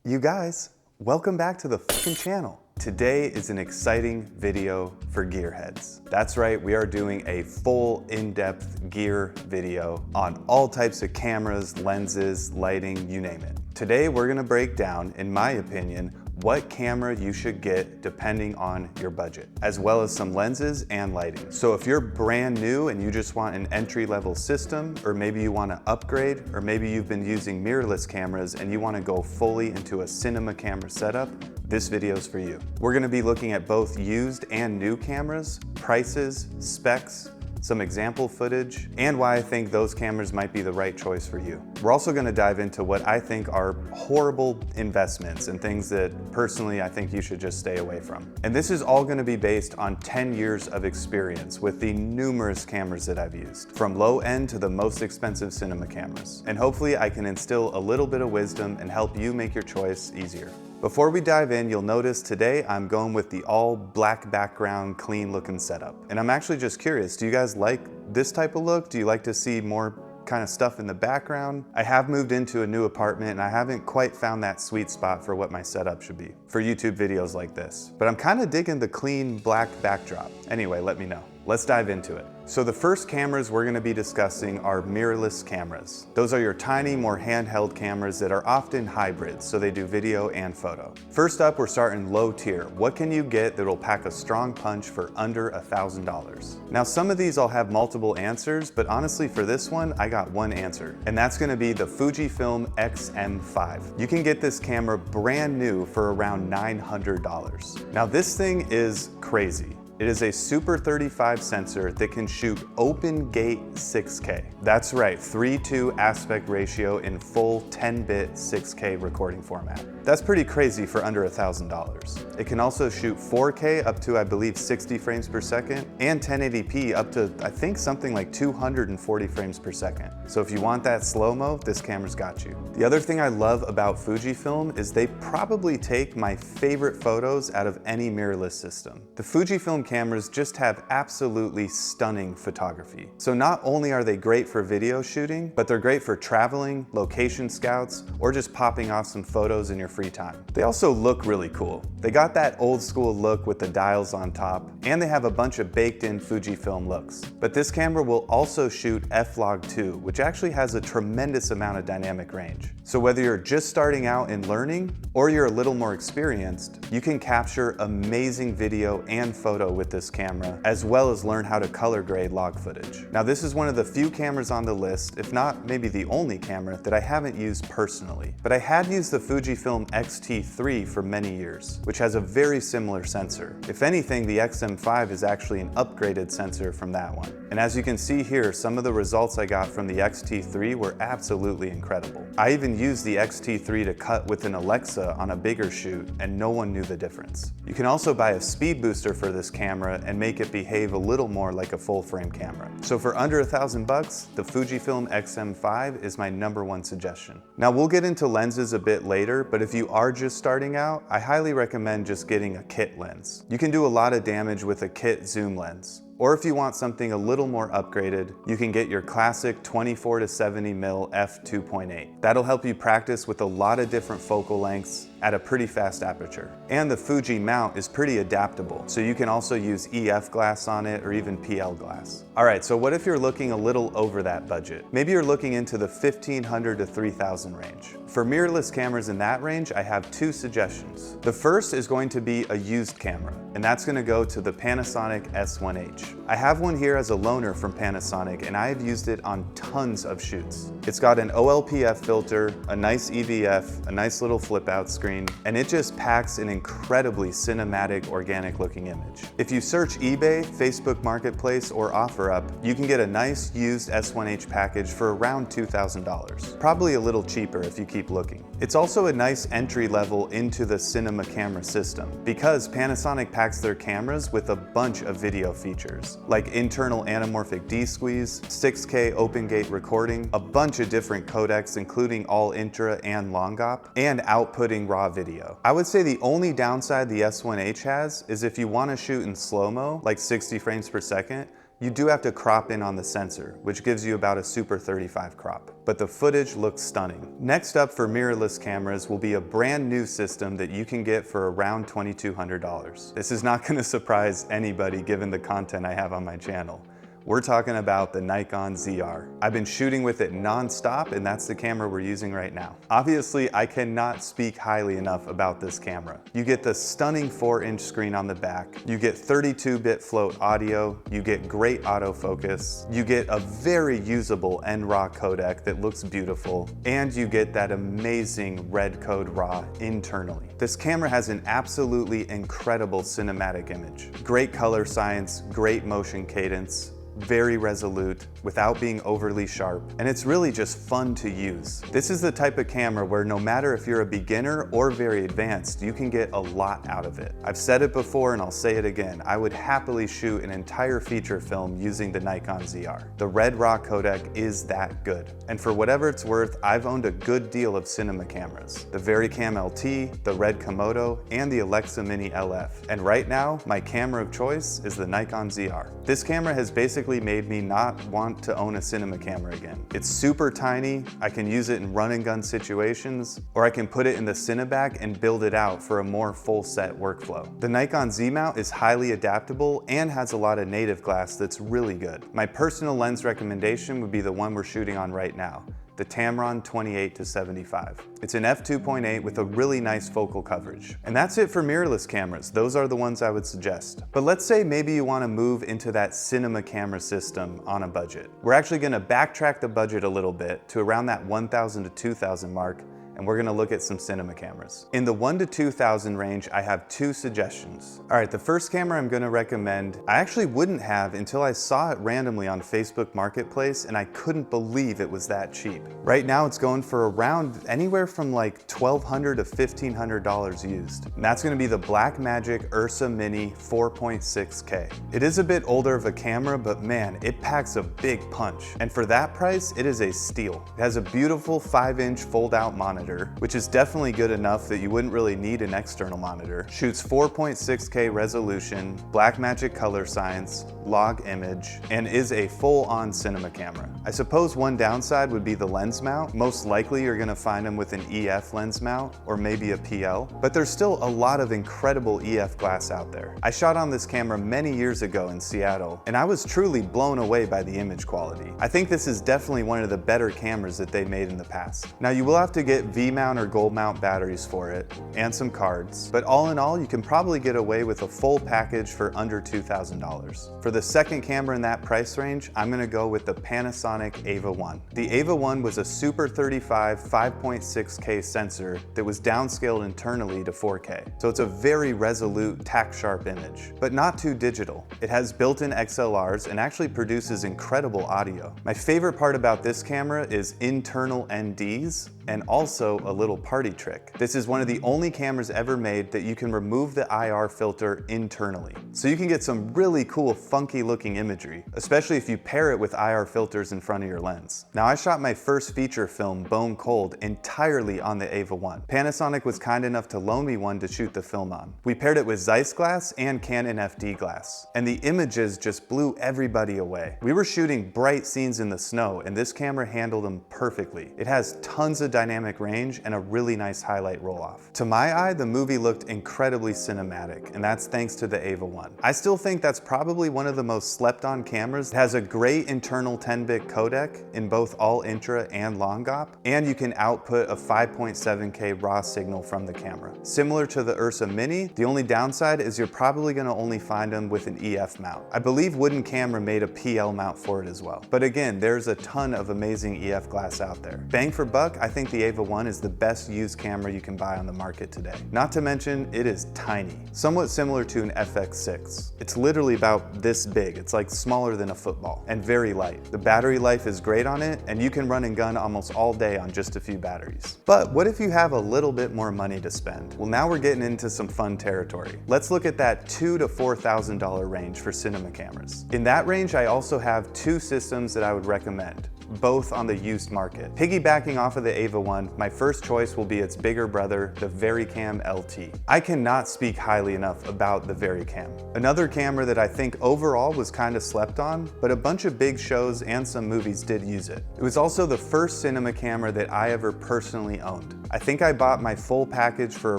You guys, welcome back to the fucking channel. Today is an exciting video for gearheads. That's right, we are doing a full in-depth gear video on all types of cameras, lenses, lighting, you name it. Today we're gonna break down, in my opinion, what camera you should get depending on your budget, as well as some lenses and lighting. So if you're brand new and you just want an entry-level system, or maybe you want to upgrade, or maybe you've been using mirrorless cameras and you want to go fully into a cinema camera setup, this video is for you. We're going to be looking at both used and new cameras, prices, specs, some example footage, and why I think those cameras might be the right choice for you. We're also gonna dive into what I think are horrible investments and things that personally I think you should just stay away from. And this is all gonna be based on 10 years of experience with the numerous cameras that I've used, from low end to the most expensive cinema cameras. And hopefully I can instill a little bit of wisdom and help you make your choice easier. Before we dive in, you'll notice today I'm going with the all black background, clean looking setup. And I'm actually just curious, do you guys like this type of look? Do you like to see more kind of stuff in the background? I have moved into a new apartment and I haven't quite found that sweet spot for what my setup should be for YouTube videos like this. But I'm kind of digging the clean black backdrop. Anyway, let me know. Let's dive into it. So the first cameras we're going to be discussing are mirrorless cameras. Those are your tiny, more handheld cameras that are often hybrids, so they do video and photo. First up, we're starting low tier. What can you get that will pack a strong punch for under $1,000? Now, some of these I'll have multiple answers, but honestly for this one, I got one answer, and that's going to be the FujiFilm XM5. You can get this camera brand new for around $900. Now, this thing is crazy. It is a Super 35 sensor that can shoot open gate 6K. That's right, 3:2 aspect ratio in full 10-bit 6K recording format. That's pretty crazy for under $1,000. It can also shoot 4K up to, I believe, 60 frames per second, and 1080p up to, I think, something like 240 frames per second. So if you want that slow-mo, this camera's got you. The other thing I love about Fujifilm is they probably take my favorite photos out of any mirrorless system. The Fujifilm cameras just have absolutely stunning photography. So not only are they great for video shooting, but they're great for traveling, location scouts, or just popping off some photos in your free time. They also look really cool. They got that old school look with the dials on top, and they have a bunch of baked in Fujifilm looks. But this camera will also shoot f-log2, which actually has a tremendous amount of dynamic range. So whether you're just starting out in learning, or you're a little more experienced, you can capture amazing video and photo with this camera, as well as learn how to color grade log footage. Now, this is one of the few cameras on the list, if not maybe the only camera, that I haven't used personally. But I had used the Fujifilm X-T3 for many years, which has a very similar sensor. If anything, the XM5 is actually an upgraded sensor from that one. And as you can see here, some of the results I got from the X-T3 were absolutely incredible. I even used the X-T3 to cut with an Alexa on a bigger shoot, and no one knew the difference. You can also buy a speed booster for this camera and make it behave a little more like a full frame camera. So for under $1,000, the Fujifilm XM5 is my #1 suggestion. Now we'll get into lenses a bit later, but if you are just starting out, I highly recommend just getting a kit lens. You can do a lot of damage with a kit zoom lens. Or if you want something a little more upgraded, you can get your classic 24 to 70mm f2.8. That'll help you practice with a lot of different focal lengths at a pretty fast aperture. And the Fuji mount is pretty adaptable, so you can also use EF glass on it or even PL glass. All right, so what if you're looking a little over that budget? Maybe you're looking into the $1,500 to $3,000 range. For mirrorless cameras in that range, I have two suggestions. The first is going to be a used camera, and that's going to go to the Panasonic S1H. I have one here as a loaner from Panasonic, and I have used it on tons of shoots. It's got an OLPF filter, a nice EVF, a nice little flip out screen, and it just packs an incredibly cinematic, organic looking image. If you search eBay, Facebook Marketplace, or OfferUp, you can get a nice used S1H package for around $2,000. Probably a little cheaper if you keep looking. It's also a nice entry level into the cinema camera system, because Panasonic packs their cameras with a bunch of video features, like internal anamorphic D-squeeze, 6K open gate recording, a bunch of different codecs including all intra and long op, and outputting raw video. I would say the only downside the S1H has is if you want to shoot in slow-mo, like 60 frames per second, You do have to crop in on the sensor, which gives you about a Super 35 crop, but the footage looks stunning. Next up for mirrorless cameras will be a brand new system that you can get for around $2,200. This is not going to surprise anybody given the content I have on my channel. We're talking about the Nikon ZR. I've been shooting with it non-stop, and that's the camera we're using right now. Obviously, I cannot speak highly enough about this camera. You get the stunning 4-inch screen on the back, you get 32-bit float audio, you get great autofocus, you get a very usable NRAW codec that looks beautiful, and you get that amazing red code RAW internally. This camera has an absolutely incredible cinematic image. Great color science, great motion cadence, very resolute without being overly sharp, and it's really just fun to use. This is the type of camera where no matter if you're a beginner or very advanced, you can get a lot out of it. I've said it before and I'll say it again, I would happily shoot an entire feature film using the Nikon ZR. The red RAW codec is that good. And for whatever it's worth, I've owned a good deal of cinema cameras. The Varicam LT, the red Komodo, and the URSA Mini LF. And right now, my camera of choice is the Nikon ZR. This camera has basically made me not want to own a cinema camera again. It's super tiny, I can use it in run and gun situations, or I can put it in the Cineback and build it out for a more full set workflow. The Nikon Z mount is highly adaptable and has a lot of native glass that's really good. My personal lens recommendation would be the one we're shooting on right now, the Tamron 28-75. It's an f2.8 with a really nice focal coverage. And that's it for mirrorless cameras. Those are the ones I would suggest. But let's say maybe you want to move into that cinema camera system on a budget. We're actually going to backtrack the budget a little bit to around that $1,000 to $2,000 mark, and we're gonna look at some cinema cameras. In the $1,000 to $2,000 range, I have two suggestions. All right, the first camera I'm gonna recommend, I actually wouldn't have until I saw it randomly on Facebook Marketplace, and I couldn't believe it was that cheap. Right now, it's going for around anywhere from like $1,200 to $1,500 used. And that's gonna be the Blackmagic URSA Mini 4.6K. It is a bit older of a camera, but man, it packs a big punch. And for that price, it is a steal. It has a beautiful 5-inch fold-out monitor, which is definitely good enough that you wouldn't really need an external monitor. Shoots 4.6K resolution, Blackmagic color science, log image, and is a full-on cinema camera. I suppose one downside would be the lens mount. Most likely you're gonna find them with an EF lens mount or maybe a PL, but there's still a lot of incredible EF glass out there. I shot on this camera many years ago in Seattle, and I was truly blown away by the image quality. I think this is definitely one of the better cameras that they made in the past. Now you will have to get V-mount or gold mount batteries for it, and some cards, but all in all, you can probably get away with a full package for under $2,000. For the second camera in that price range, I'm gonna go with the Panasonic EVA1. The EVA1 was a Super 35 5.6K sensor that was downscaled internally to 4K. So it's a very resolute, tack-sharp image, but not too digital. It has built-in XLRs and actually produces incredible audio. My favorite part about this camera is internal NDs, and also a little party trick. This is one of the only cameras ever made that you can remove the IR filter internally. So you can get some really cool, funky looking imagery, especially if you pair it with IR filters in front of your lens. Now I shot my first feature film, Bone Cold, entirely on the EVA1. Panasonic was kind enough to loan me one to shoot the film on. We paired it with Zeiss glass and Canon FD glass, and the images just blew everybody away. We were shooting bright scenes in the snow, and this camera handled them perfectly. It has tons of dynamic range and a really nice highlight roll-off. To my eye, the movie looked incredibly cinematic, and that's thanks to the EVA1. I still think that's probably one of the most slept-on cameras. It has a great internal 10-bit codec in both all intra and long GOP, and you can output a 5.7K raw signal from the camera. Similar to the URSA Mini, the only downside is you're probably gonna only find them with an EF mount. I believe Wooden Camera made a PL mount for it as well. But again, there's a ton of amazing EF glass out there. Bang for buck, I think the EVA1 is the best used camera you can buy on the market today. Not to mention, it is tiny, somewhat similar to an FX6. It's literally about this big. It's like smaller than a football, and very light. The battery life is great on it, and you can run and gun almost all day on just a few batteries. But what if you have a little bit more money to spend? Well, now we're getting into some fun territory. Let's look at that $2,000 to $4,000 range for cinema cameras. In that range, I also have two systems that I would recommend. both on the used market. Piggybacking off of the EVA1, my first choice will be its bigger brother, the Varicam LT. I cannot speak highly enough about the Varicam. Another camera that I think overall was kind of slept on, but a bunch of big shows and some movies did use it. It was also the first cinema camera that I ever personally owned. I think I bought my full package for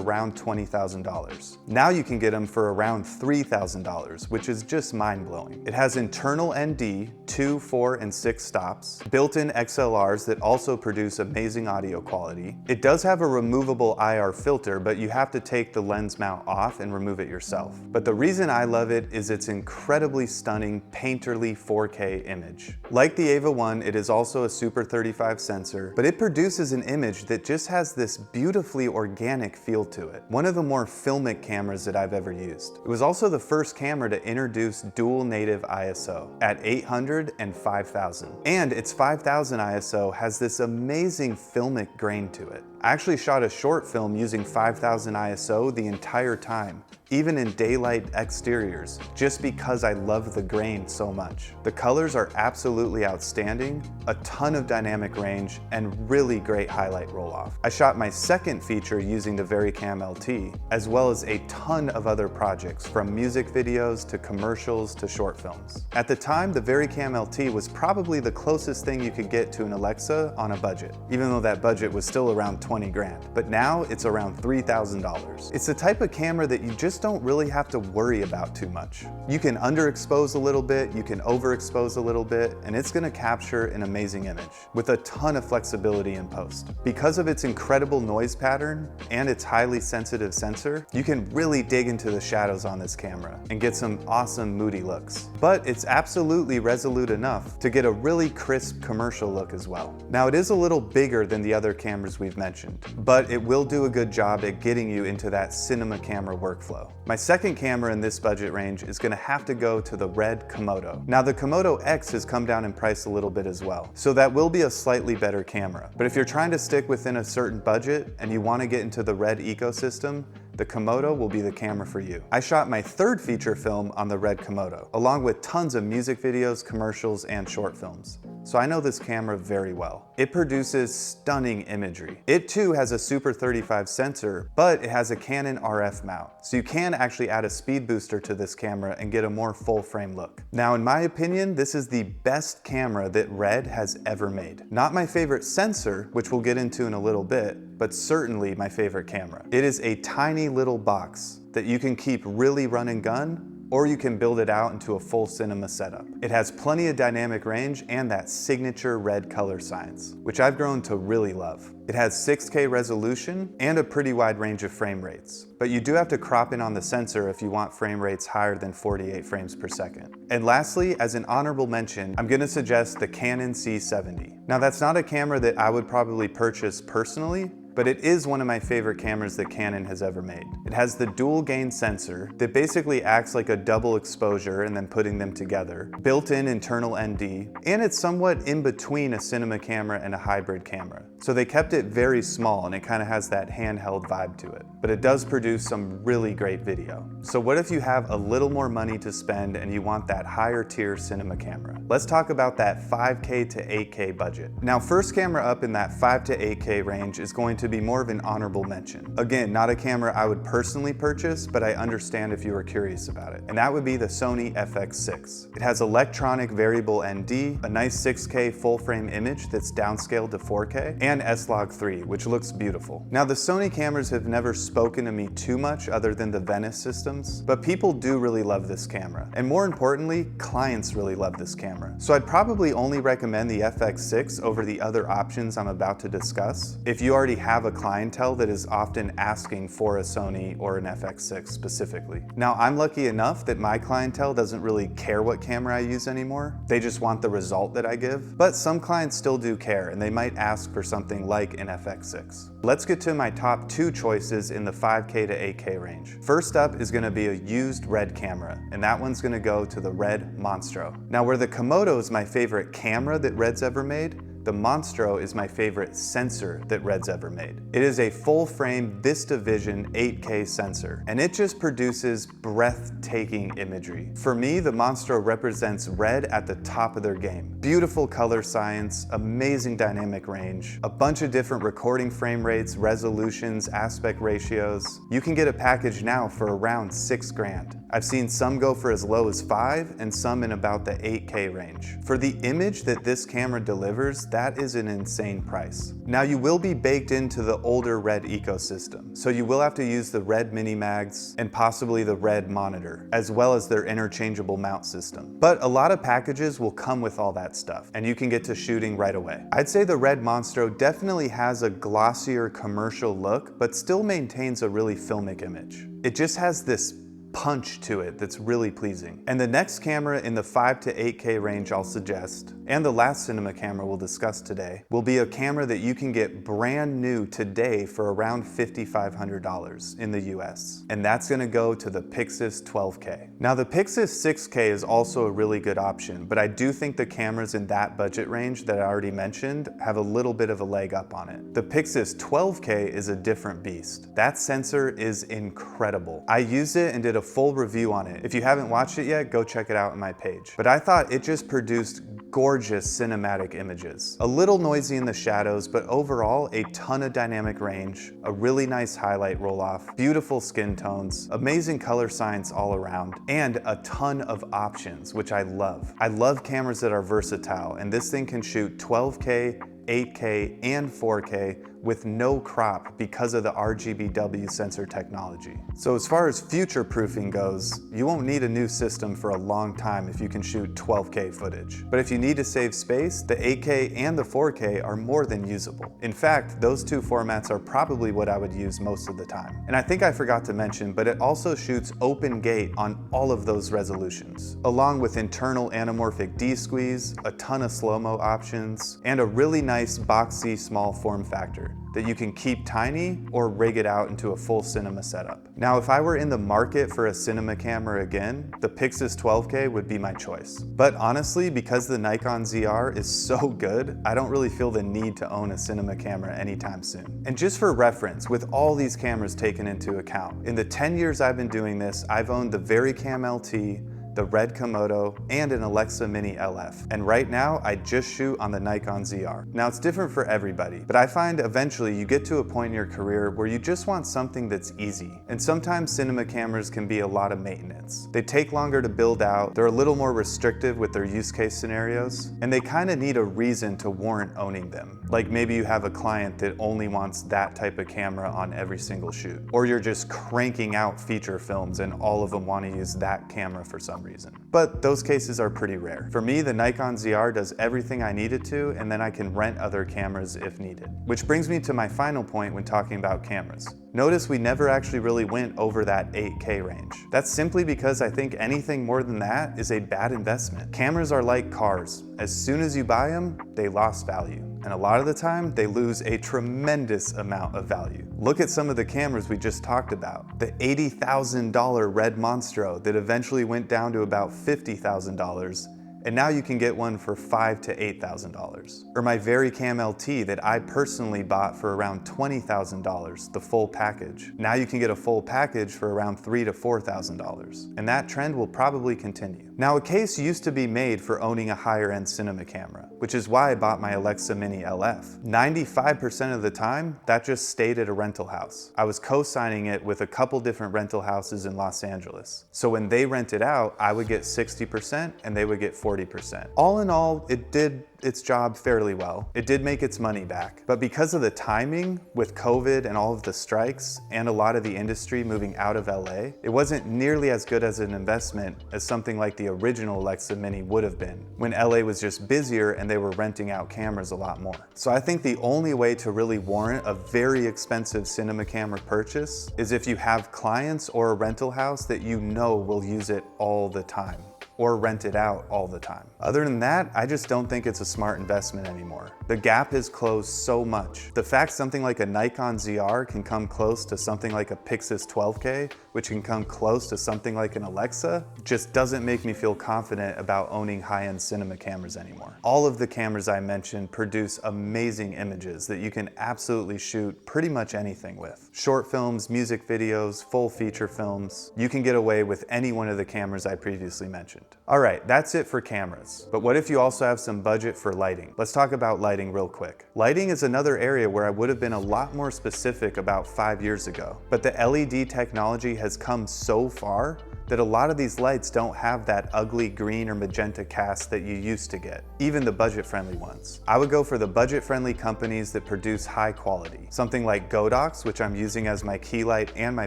around $20,000. Now you can get them for around $3,000, which is just mind-blowing. It has internal ND, 2, 4, and 6 stops, built-in XLRs that also produce amazing audio quality. It does have a removable IR filter, but you have to take the lens mount off and remove it yourself. But the reason I love it is its incredibly stunning, painterly 4K image. Like the EVA1, it is also a Super 35 sensor, but it produces an image that just has this beautifully organic feel to it. One of the more filmic cameras that I've ever used. It was also the first camera to introduce dual native ISO at 800 and 5000. And its 5000 ISO has this amazing filmic grain to it. I actually shot a short film using 5000 ISO the entire time, even in daylight exteriors, just because I love the grain so much. The colors are absolutely outstanding, a ton of dynamic range, and really great highlight roll-off. I shot my second feature using the Varicam LT, as well as a ton of other projects, from music videos to commercials to short films. At the time, the Varicam LT was probably the closest thing you could get to an Alexa on a budget, even though that budget was still around 20 grand. But now it's around $3,000. It's the type of camera that you just don't really have to worry about too much. You can underexpose a little bit, you can overexpose a little bit, and it's gonna capture an amazing image with a ton of flexibility in post. Because of its incredible noise pattern and its highly sensitive sensor, you can really dig into the shadows on this camera and get some awesome moody looks. But it's absolutely resolute enough to get a really crisp commercial look as well. Now, it is a little bigger than the other cameras we've mentioned, but it will do a good job at getting you into that cinema camera workflow. My second camera in this budget range is gonna have to go to the red Komodo. Now, the Komodo X has come down in price a little bit as well, so that will be a slightly better camera. But if you're trying to stick within a certain budget and you wanna get into the red ecosystem, the Komodo will be the camera for you. I shot my third feature film on the red Komodo, along with tons of music videos, commercials, and short films. So I know this camera very well. It produces stunning imagery. It too has a Super 35 sensor, but it has a Canon RF mount. So you can actually add a speed booster to this camera and get a more full frame look. Now, in my opinion, this is the best camera that Red has ever made. Not my favorite sensor, which we'll get into in a little bit, but certainly my favorite camera. It is a tiny little box that you can keep really run and gun, or you can build it out into a full cinema setup. It has plenty of dynamic range and that signature red color science, which I've grown to really love. It has 6K resolution and a pretty wide range of frame rates, but you do have to crop in on the sensor if you want frame rates higher than 48 frames per second. And lastly, as an honorable mention, I'm gonna suggest the Canon C70. Now, that's not a camera that I would probably purchase personally, but it is one of my favorite cameras that Canon has ever made. It has the dual gain sensor that basically acts like a double exposure and then putting them together, built-in internal ND, and it's somewhat in between a cinema camera and a hybrid camera. So they kept it very small and it kind of has that handheld vibe to it, but it does produce some really great video. So what if you have a little more money to spend and you want that higher tier cinema camera? Let's talk about that 5K to 8K budget. Now, first camera up in that 5 to 8K range is going to be more of an honorable mention. Again, not a camera I would personally purchase, but I understand if you are curious about it. And that would be the Sony FX6. It has electronic variable ND, a nice 6K full frame image that's downscaled to 4K, and S-Log3, which looks beautiful. Now, the Sony cameras have never spoken to me too much other than the Venice systems, but people do really love this camera. And more importantly, clients really love this camera. So I'd probably only recommend the FX6 over the other options I'm about to discuss if you already have a clientele that is often asking for a Sony or an FX6 specifically. Now, I'm lucky enough that my clientele doesn't really care what camera I use anymore. They just want the result that I give. But some clients still do care, and they might ask for something like an FX6. Let's get to my top two choices in the 5K to 8K range. First up is gonna be a used Red camera, and that one's gonna go to the Red MONSTRO. Now, where the Komodo is my favorite camera that Red's ever made, the MONSTRO is my favorite sensor that Red's ever made. It is a full-frame VistaVision 8K sensor, and it just produces breathtaking imagery. For me, the MONSTRO represents Red at the top of their game. Beautiful color science, amazing dynamic range, a bunch of different recording frame rates, resolutions, aspect ratios. You can get a package now for around $6 grand. I've seen some go for as low as $5 and some in about the 8K range. For the image that this camera delivers, that is an insane price. Now you will be baked into the older Red ecosystem, so you will have to use the Red mini mags and possibly the Red monitor, as well as their interchangeable mount system. But a lot of packages will come with all that stuff, and you can get to shooting right away. I'd say the Red MONSTRO definitely has a glossier commercial look, but still maintains a really filmic image. It just has this punch to it that's really pleasing. And the next camera in the 5 to 8K range I'll suggest, and the last cinema camera we'll discuss today, will be a camera that you can get brand new today for around $5,500 in the US. And that's gonna go to the PYXIS 12K. Now the PYXIS 6K is also a really good option, but I do think the cameras in that budget range that I already mentioned have a little bit of a leg up on it. The PYXIS 12K is a different beast. That sensor is incredible. I used it and did a full review on it. If you haven't watched it yet, go check it out on my page. But I thought it just produced gorgeous cinematic images. A little noisy in the shadows, but overall a ton of dynamic range, a really nice highlight roll-off, beautiful skin tones, amazing color science all around, and a ton of options, which I love. I love cameras that are versatile, and this thing can shoot 12K, 8K, and 4K with no crop because of the RGBW sensor technology. So as far as future proofing goes, you won't need a new system for a long time if you can shoot 12K footage. But if you need to save space, the 8K and the 4K are more than usable. In fact, those two formats are probably what I would use most of the time. And I think I forgot to mention, but it also shoots open gate on all of those resolutions, along with internal anamorphic D-squeeze, a ton of slow-mo options, and a really nice boxy small form factor that you can keep tiny or rig it out into a full cinema setup. Now, if I were in the market for a cinema camera again, the PYXIS 12K would be my choice. But honestly, because the Nikon ZR is so good, I don't really feel the need to own a cinema camera anytime soon. And just for reference, with all these cameras taken into account, in the 10 years I've been doing this, I've owned the Varicam LT, the Red Komodo, and an URSA Mini LF. And right now, I just shoot on the Nikon ZR. Now it's different for everybody, but I find eventually you get to a point in your career where you just want something that's easy. And sometimes cinema cameras can be a lot of maintenance. They take longer to build out, they're a little more restrictive with their use case scenarios, and they kind of need a reason to warrant owning them. Like maybe you have a client that only wants that type of camera on every single shoot. Or you're just cranking out feature films and all of them want to use that camera for some reason. But those cases are pretty rare. For me, the Nikon ZR does everything I need it to, and then I can rent other cameras if needed. Which brings me to my final point when talking about cameras. Notice we never actually really went over that 8K range. That's simply because I think anything more than that is a bad investment. Cameras are like cars. As soon as you buy them, they lost value. And a lot of the time, they lose a tremendous amount of value. Look at some of the cameras we just talked about. The $80,000 Red MONSTRO that eventually went down to about $50,000, and now you can get one for $5,000 to $8,000. Or my Varicam LT that I personally bought for around $20,000, the full package. Now you can get a full package for around $3,000 to $4,000. And that trend will probably continue. Now, a case used to be made for owning a higher end cinema camera, which is why I bought my URSA Mini LF. 95% of the time, that just stayed at a rental house. I was co-signing it with a couple different rental houses in Los Angeles. So when they rented out, I would get 60% and they would get 40%. All in all, it did its job fairly well. It did make its money back, but because of the timing with COVID and all of the strikes and a lot of the industry moving out of LA, it wasn't nearly as good as an investment as something like the original URSA Mini would have been when LA was just busier and they were renting out cameras a lot more. So I think the only way to really warrant a very expensive cinema camera purchase is if you have clients or a rental house that you know will use it all the time. or rent it out all the time. Other than that, I just don't think it's a smart investment anymore. The gap has closed so much. The fact something like a Nikon ZR can come close to something like a PICS 12K, which can come close to something like an Alexa, just doesn't make me feel confident about owning high-end cinema cameras anymore. All of the cameras I mentioned produce amazing images that you can absolutely shoot pretty much anything with. Short films, music videos, full feature films. You can get away with any one of the cameras I previously mentioned. All right, that's it for cameras. But what if you also have some budget for lighting? Let's talk about lighting real quick. Lighting is another area where I would have been a lot more specific about 5 years ago, but the LED technology has come so far that a lot of these lights don't have that ugly green or magenta cast that you used to get, even the budget-friendly ones. I would go for the budget-friendly companies that produce high quality. Something like Godox, which I'm using as my key light and my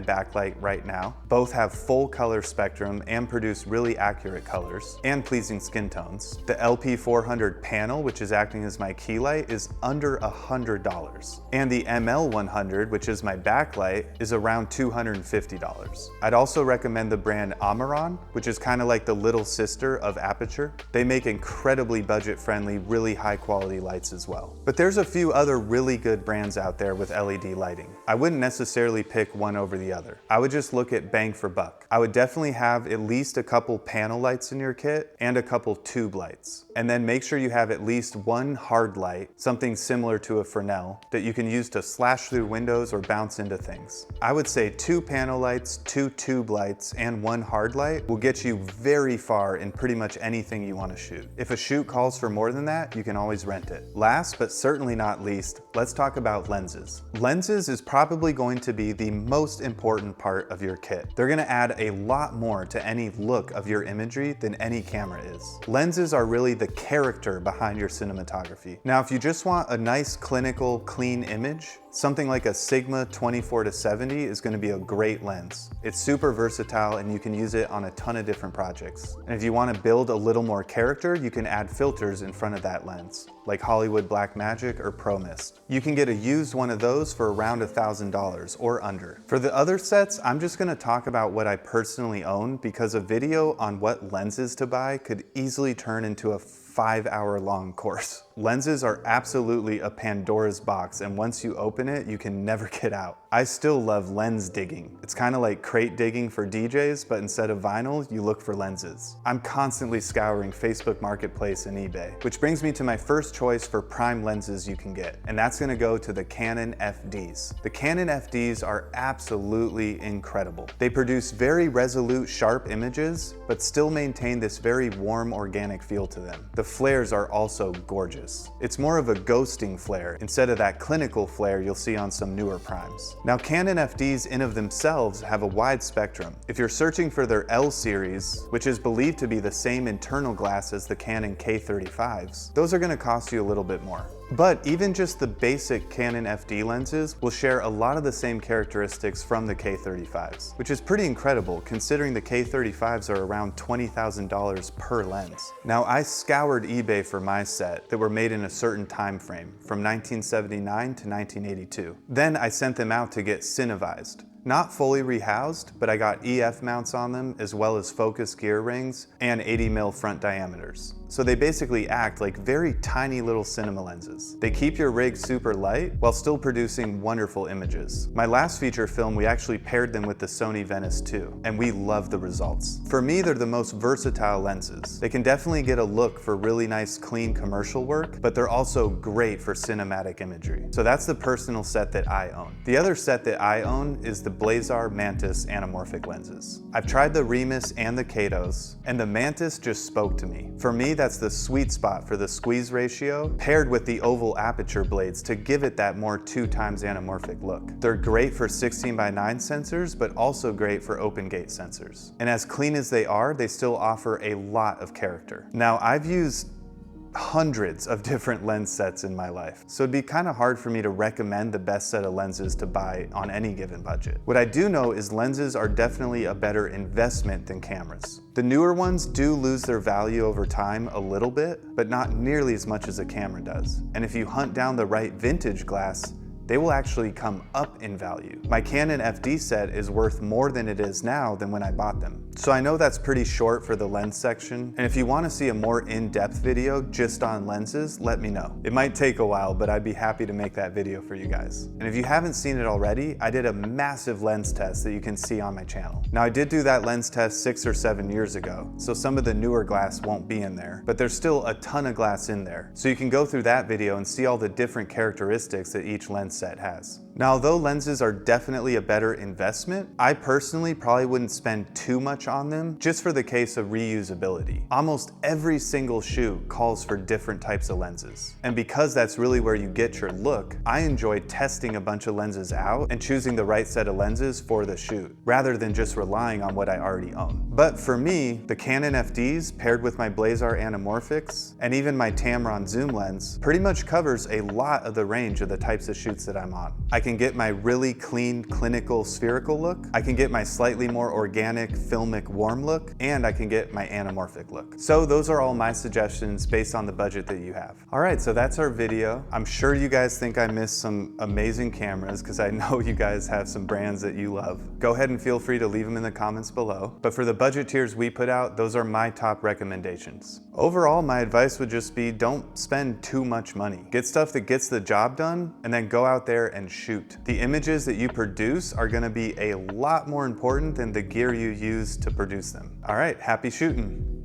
backlight right now. Both have full color spectrum and produce really accurate colors and pleasing skin tones. The LP400 panel, which is acting as my key light, is under $100. And the ML100, which is my backlight, is around $250. I'd also recommend the brand Amaran, which is kind of like the little sister of Aperture. They make incredibly budget-friendly, really high-quality lights as well. But there's a few other really good brands out there with LED lighting. I wouldn't necessarily pick one over the other. I would just look at bang for buck. I would definitely have at least a couple panel lights in your kit and a couple tube lights. And then make sure you have at least one hard light, something similar to a Fresnel, that you can use to slash through windows or bounce into things. I would say 2 panel lights, 2 tube lights, and 1 hard light will get you very far in pretty much anything you want to shoot. If a shoot calls for more than that, you can always rent it. Last but certainly not least, let's talk about lenses. Lenses is probably going to be the most important part of your kit. They're going to add a lot more to any look of your imagery than any camera is. Lenses are really the character behind your cinematography. Now, if you just want a nice clinical, clean image, something like a Sigma 24-70 is going to be a great lens. It's super versatile and you can use it on a ton of different projects. And if you want to build a little more character, you can add filters in front of that lens, like Hollywood Blackmagic or Pro Mist. You can get a used one of those for around $1,000 or under. For the other sets, I'm just going to talk about what I personally own because a video on what lenses to buy could easily turn into a 5-hour-long course. Lenses are absolutely a Pandora's box, and once you open it, you can never get out. I still love lens digging. It's kind of like crate digging for DJs, but instead of vinyl, you look for lenses. I'm constantly scouring Facebook Marketplace and eBay, which brings me to my first choice for prime lenses you can get, and that's gonna go to the Canon FDs. The Canon FDs are absolutely incredible. They produce very resolute, sharp images, but still maintain this very warm, organic feel to them. The flares are also gorgeous. It's more of a ghosting flare instead of that clinical flare you'll see on some newer primes. Now, Canon FDs in of themselves have a wide spectrum. If you're searching for their L series, which is believed to be the same internal glass as the Canon K35s, those are going to cost you a little bit more. But even just the basic Canon FD lenses will share a lot of the same characteristics from the K35s, which is pretty incredible considering the K35s are around $20,000 per lens. Now, I scoured eBay for my set that were made in a certain time frame, from 1979 to 1982. Then I sent them out to get Cinevized. Not fully rehoused, but I got EF mounts on them as well as focus gear rings and 80mm front diameters. So they basically act like very tiny little cinema lenses. They keep your rig super light while still producing wonderful images. My last feature film, we actually paired them with the Sony Venice 2, and we love the results. For me, they're the most versatile lenses. They can definitely get a look for really nice, clean commercial work, but they're also great for cinematic imagery. So that's the personal set that I own. The other set that I own is the Blazar Mantis anamorphic lenses. I've tried the Remus and the Katos, and the Mantis just spoke to me. For me, that's the sweet spot for the squeeze ratio, paired with the oval aperture blades to give it that more 2x anamorphic look. They're great for 16:9 sensors, but also great for open gate sensors. And as clean as they are, they still offer a lot of character. Now, I've used hundreds of different lens sets in my life, so it'd be kind of hard for me to recommend the best set of lenses to buy on any given budget. What I do know is lenses are definitely a better investment than cameras. The newer ones do lose their value over time a little bit, but not nearly as much as a camera does. And if you hunt down the right vintage glass, they will actually come up in value. My Canon FD set is worth more than it is now than when I bought them. So I know that's pretty short for the lens section, and if you want to see a more in-depth video just on lenses, let me know. It might take a while, but I'd be happy to make that video for you guys. And if you haven't seen it already, I did a massive lens test that you can see on my channel. Now, I did do that lens test 6 or 7 years ago, so some of the newer glass won't be in there, but there's still a ton of glass in there. So you can go through that video and see all the different characteristics that each lens set has. Now, although lenses are definitely a better investment, I personally probably wouldn't spend too much on them just for the case of reusability. Almost every single shoot calls for different types of lenses. And because that's really where you get your look, I enjoy testing a bunch of lenses out and choosing the right set of lenses for the shoot, rather than just relying on what I already own. But for me, the Canon FDs paired with my Blazar anamorphics and even my Tamron zoom lens pretty much covers a lot of the range of the types of shoots that I'm on. I can get my really clean, clinical, spherical look, I can get my slightly more organic, filmic, warm look, and I can get my anamorphic look. So those are all my suggestions based on the budget that you have. All right, so that's our video. I'm sure you guys think I missed some amazing cameras because I know you guys have some brands that you love. Go ahead and feel free to leave them in the comments below. But for the budget tiers we put out, those are my top recommendations. Overall, my advice would just be don't spend too much money. Get stuff that gets the job done and then go out there and shoot. The images that you produce are gonna be a lot more important than the gear you use to produce them. All right, happy shooting.